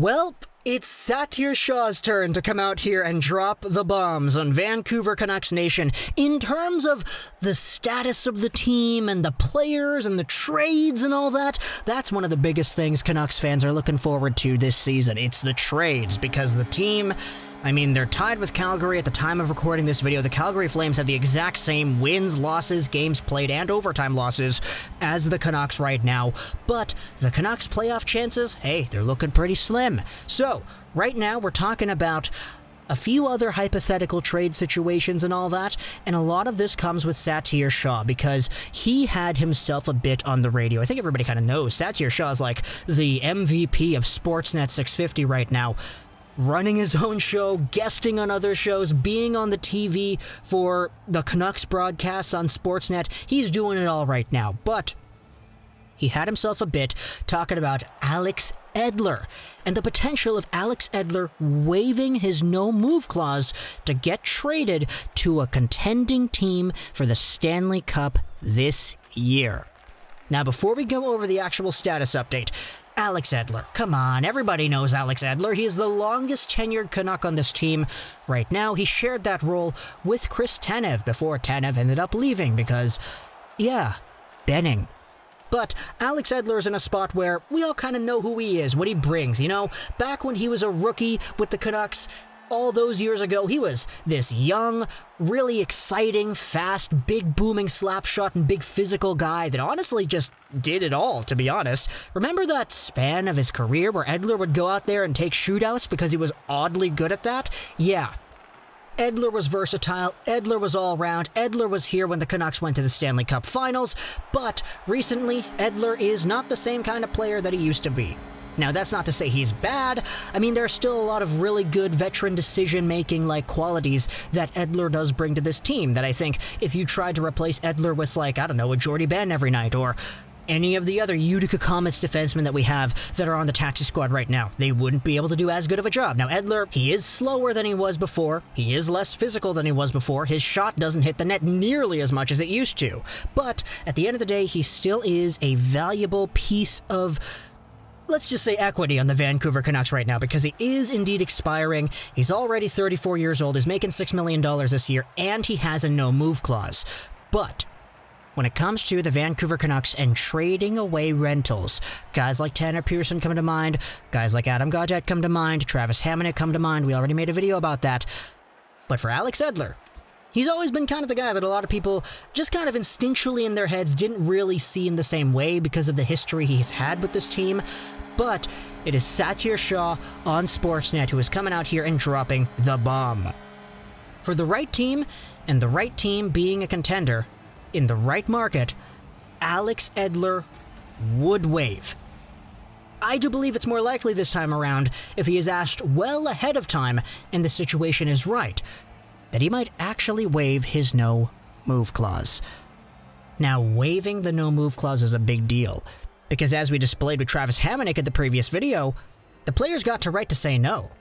Well, it's Satiar Shah's turn to come out here and drop the bombs on Vancouver Canucks Nation in terms of the status of the team and the players and the trades and all that. That's one of the biggest things Canucks fans are looking forward to this season. It's the trades, because the team, they're tied with Calgary at the time of recording this video. The Calgary Flames have the exact same wins, losses, games played, and overtime losses as the Canucks right now. But the Canucks' playoff chances, hey, they're looking pretty slim. So, right now we're talking about a few other hypothetical trade situations and all that, and a lot of this comes with Satiar Shah, because he had himself a bit on the radio. I think everybody kind of knows Satiar Shah is like the MVP of Sportsnet 650 right now. Running his own show, guesting on other shows, being on the TV for the Canucks broadcasts on Sportsnet. He's doing it all right now. But he had himself a bit talking about Alex Edler and the potential of Alex Edler waiving his no-move clause to get traded to a contending team for the Stanley Cup this year. Now, before we go over the actual status update, Alex Edler, come on, everybody knows Alex Edler. He is the longest tenured Canuck on this team. Right now, he shared that role with Chris Tanev before Tanev ended up leaving because, Benning. But Alex Edler is in a spot where we all kind of know who he is, what he brings, Back when he was a rookie with the Canucks, all those years ago, he was this young, really exciting, fast, big booming slap shot and big physical guy that honestly just did it all, to be honest. Remember that span of his career where Edler would go out there and take shootouts because he was oddly good at that? Yeah. Edler was versatile, Edler was all-round, Edler was here when the Canucks went to the Stanley Cup Finals, but recently, Edler is not the same kind of player that he used to be. Now, that's not to say he's bad. There are still a lot of really good veteran decision-making like qualities that Edler does bring to this team that I think if you tried to replace Edler with, a Jordy Ben every night or any of the other Utica Comets defensemen that we have that are on the taxi squad right now, they wouldn't be able to do as good of a job. Now, Edler, he is slower than he was before. He is less physical than he was before. His shot doesn't hit the net nearly as much as it used to. But at the end of the day, he still is a valuable piece of, let's just say, equity on the Vancouver Canucks right now, because he is indeed expiring. He's already 34 years old, he's making $6 million this year, and he has a no-move clause. But when it comes to the Vancouver Canucks and trading away rentals, guys like Tanner Pearson come to mind, guys like Adam Gaudette come to mind, Travis Hamonic come to mind. We already made a video about that. But for Alex Edler, he's always been kind of the guy that a lot of people just kind of instinctually in their heads didn't really see in the same way because of the history he's had with this team. But it is Satiar Shah on Sportsnet who is coming out here and dropping the bomb. For the right team, and the right team being a contender, in the right market, Alex Edler would waive. I do believe it's more likely this time around, if he is asked well ahead of time and the situation is right, that he might actually waive his no-move clause. Now, waiving the no-move clause is a big deal, because as we displayed with Travis Hamonic in the previous video, the player's got the right to say no.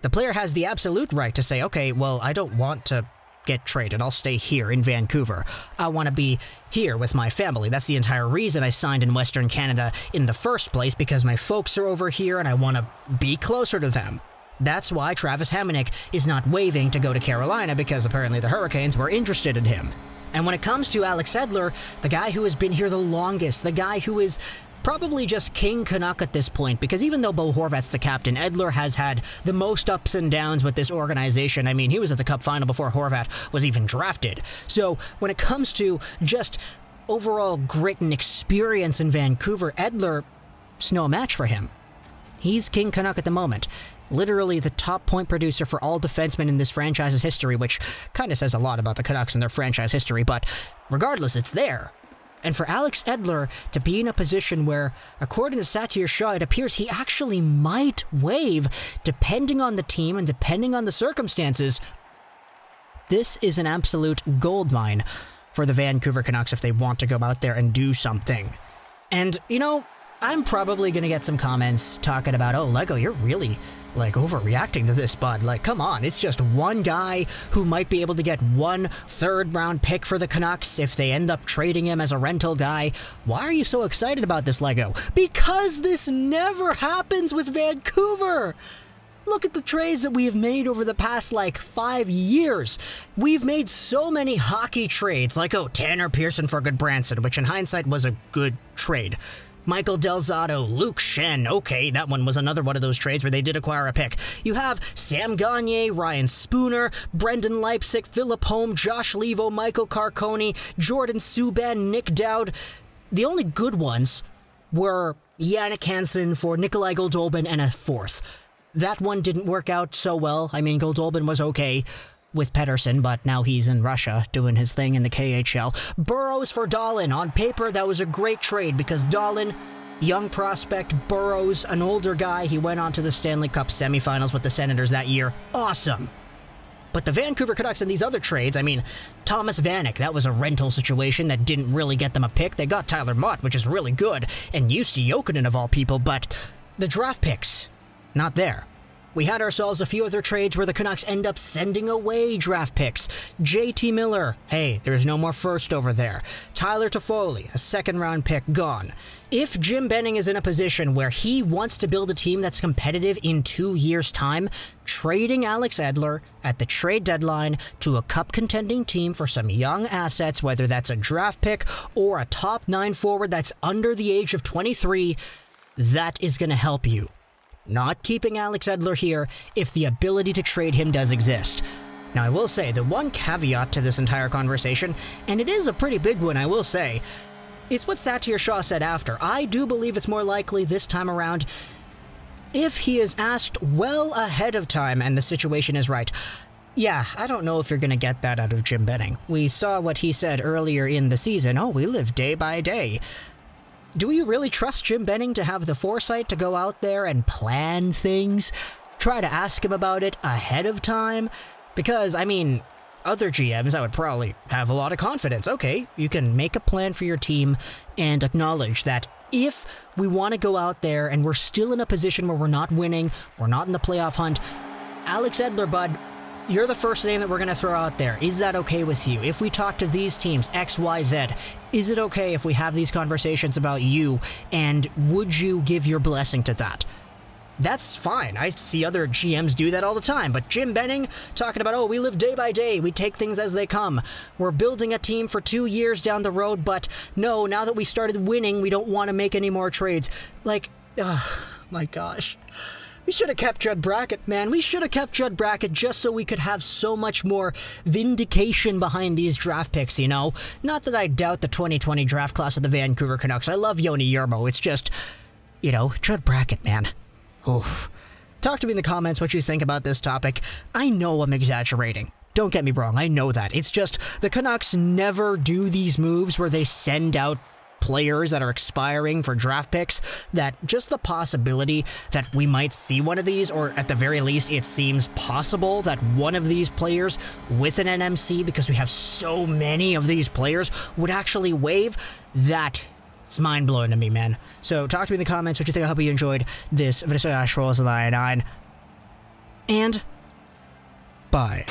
The player has the absolute right to say, okay, well, I don't want to get traded. I'll stay here in Vancouver. I want to be here with my family. That's the entire reason I signed in Western Canada in the first place, because my folks are over here and I want to be closer to them. That's why Travis Hamonic is not waiving to go to Carolina, because apparently the Hurricanes were interested in him. And when it comes to Alex Edler, the guy who has been here the longest, the guy who is probably just King Canuck at this point, because even though Bo Horvat's the captain, Edler has had the most ups and downs with this organization. He was at the Cup final before Horvat was even drafted. So when it comes to just overall grit and experience in Vancouver, Edler, it's no match for him. He's King Canuck at the moment. Literally the top point producer for all defensemen in this franchise's history, which kind of says a lot about the Canucks and their franchise history, but regardless, it's there. And for Alex Edler to be in a position where, according to Satiar Shah, it appears he actually might waive, depending on the team and depending on the circumstances, this is an absolute goldmine for the Vancouver Canucks if they want to go out there and do something. And, I'm probably going to get some comments talking about, oh, Lego, you're really, overreacting to this, bud. Come on, it's just one guy who might be able to get 1 third-round pick for the Canucks if they end up trading him as a rental guy. Why are you so excited about this, Lego? Because this never happens with Vancouver! Look at the trades that we have made over the past, 5 years. We've made so many hockey trades, Tanner Pearson for Goodbranson, which in hindsight was a good trade. Michael Del Zotto, Luke Shen. Okay, that one was another one of those trades where they did acquire a pick. You have Sam Gagner, Ryan Spooner, Brendan Leipsic, Philip Holm, Josh Levo, Michael Carconi, Jordan Subban, Nick Dowd. The only good ones were Yannick Hansen for Nikolai Goldolbin and a 4th. That one didn't work out so well. I mean, Goldolbin was okay with Pedersen, but now he's in Russia doing his thing in the KHL. Burrows for Dahlin. On paper, that was a great trade because Dahlin, young prospect, Burrows, an older guy. He went on to the Stanley Cup semifinals with the Senators that year. Awesome. But the Vancouver Canucks and these other trades, Thomas Vanek, that was a rental situation that didn't really get them a pick. They got Tyler Mott, which is really good, and Jussi Jokinen of all people, but the draft picks, not there. We had ourselves a few other trades where the Canucks end up sending away draft picks. JT Miller, hey, there's no more first over there. Tyler Toffoli, a 2nd-round pick, gone. If Jim Benning is in a position where he wants to build a team that's competitive in 2 years' time, trading Alex Edler at the trade deadline to a cup-contending team for some young assets, whether that's a draft pick or a top 9 forward that's under the age of 23, that is going to help you. Not keeping Alex Edler here if the ability to trade him does exist. Now, I will say, the one caveat to this entire conversation, and it is a pretty big one, I will say, it's what Satiar Shah said after. I do believe it's more likely this time around if he is asked well ahead of time and the situation is right. Yeah, I don't know if you're going to get that out of Jim Benning. We saw what he said earlier in the season. Oh, we live day by day. Do we really trust Jim Benning to have the foresight to go out there and plan things? Try to ask him about it ahead of time? Because, other GMs, I would probably have a lot of confidence. Okay, you can make a plan for your team and acknowledge that if we want to go out there and we're still in a position where we're not winning, we're not in the playoff hunt, Alex Edler, bud, you're the first name that we're going to throw out there. Is that okay with you? If we talk to these teams, X, Y, Z, is it okay if we have these conversations about you, and would you give your blessing to that? That's fine. I see other GMs do that all the time, but Jim Benning talking about, oh, we live day by day, we take things as they come. We're building a team for 2 years down the road, but no, now that we started winning, we don't want to make any more trades. My gosh. We should have kept Judd Brackett, man. We should have kept Judd Brackett just so we could have so much more vindication behind these draft picks, Not that I doubt the 2020 draft class of the Vancouver Canucks. I love Yoni Yermo. It's just, Judd Brackett, man. Oof. Talk to me in the comments what you think about this topic. I know I'm exaggerating. Don't get me wrong. I know that. It's just the Canucks never do these moves where they send out players that are expiring for draft picks, that just the possibility that we might see one of these, or at the very least it seems possible that one of these players with an NMC, because we have so many of these players, would actually waive, that it's mind-blowing to me, man. So talk to me in the comments what you think. I hope you enjoyed this video. And bye.